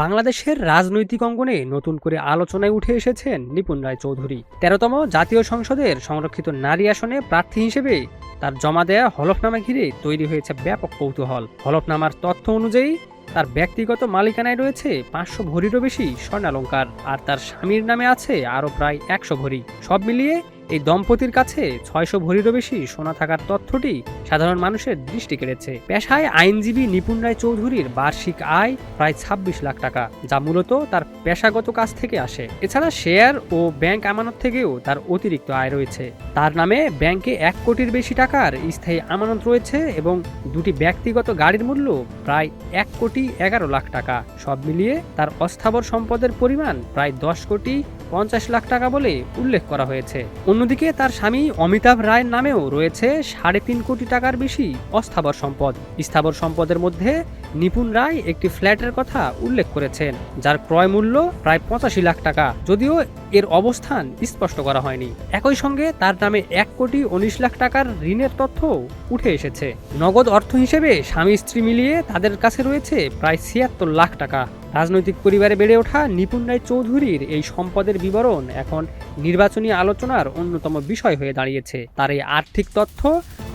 বাংলাদেশের রাজনৈতিক অঙ্গনে নতুন করে আলোচনায় উঠে এসেছেন নিপুণ রায় চৌধুরী। ১৩তম জাতীয় সংসদের সংরক্ষিত নারী আসনে প্রার্থী হিসেবে তার জমা দেয়া হলফনামা ঘিরে তৈরি হয়েছে ব্যাপক কৌতূহল। হলফনামার তথ্য অনুযায়ী তার ব্যক্তিগত মালিকানায় রয়েছে ৫০০ ভরিরও বেশি স্বর্ণালংকার, আর তার স্বামীর নামে আছে আরও প্রায় ১০০ ভরি। সব মিলিয়ে এই দম্পতির কাছে ৬০০ ভরিরও বেশি সোনা থাকার তথ্যটি সাধারণ মানুষের দৃষ্টি কেড়েছে। পেশায় আইনজীবী নিপুণ রায় চৌধুরীর বার্ষিক আয় প্রায় ২৬ লাখ টাকা, যা মূলত তার পেশাগত কাজ থেকে আসে। এছাড়া শেয়ার ও ব্যাংক আমানত থেকেও তার অতিরিক্ত আয় রয়েছে। তার নামে ব্যাংকে ১ কোটির বেশি টাকার স্থায়ী আমানত রয়েছে এবং দুটি ব্যক্তিগত গাড়ির মূল্য প্রায় ১,১১,০০,০০০ টাকা। সব মিলিয়ে তার অস্থাবর সম্পদের পরিমাণ প্রায় ১০,৫০,০০,০০০ টাকা বলে উল্লেখ করা হয়েছে। অন্যদিকে তার স্বামী অমিতাভ রায়ের নামেও রয়েছে ৩.৫ কোটি টাকার বেশি অস্থাবর সম্পদ। স্থাবর সম্পদের মধ্যে নিপুণ রায় একটি ফ্ল্যাটের কথা উল্লেখ করেছেন, যার ক্রয় মূল্য প্রায় ৮৫ লাখ টাকা, যদিও এর অবস্থান স্পষ্ট করা হয়নি। একই সঙ্গে তার নামে ১,১৯,০০,০০০ টাকার ঋণের তথ্য উঠে এসেছে। নগদ অর্থ হিসেবে স্বামী স্ত্রী মিলিয়ে তাদের কাছে রয়েছে প্রায় ৭৬ লাখ টাকা। রাজনৈতিক পরিবারে বেড়ে ওঠা নিপুণ রায় চৌধুরীর এই সম্পদের বিবরণ এখন নির্বাচনী আলোচনার অন্যতম বিষয় হয়ে দাঁড়িয়েছে। তার এই আর্থিক তথ্য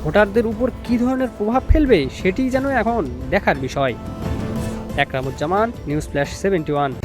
ভোটারদের উপর কী ধরনের প্রভাব ফেলবে সেটিই যেন এখন দেখার বিষয়। Ekramuzzaman, news flash ৭১।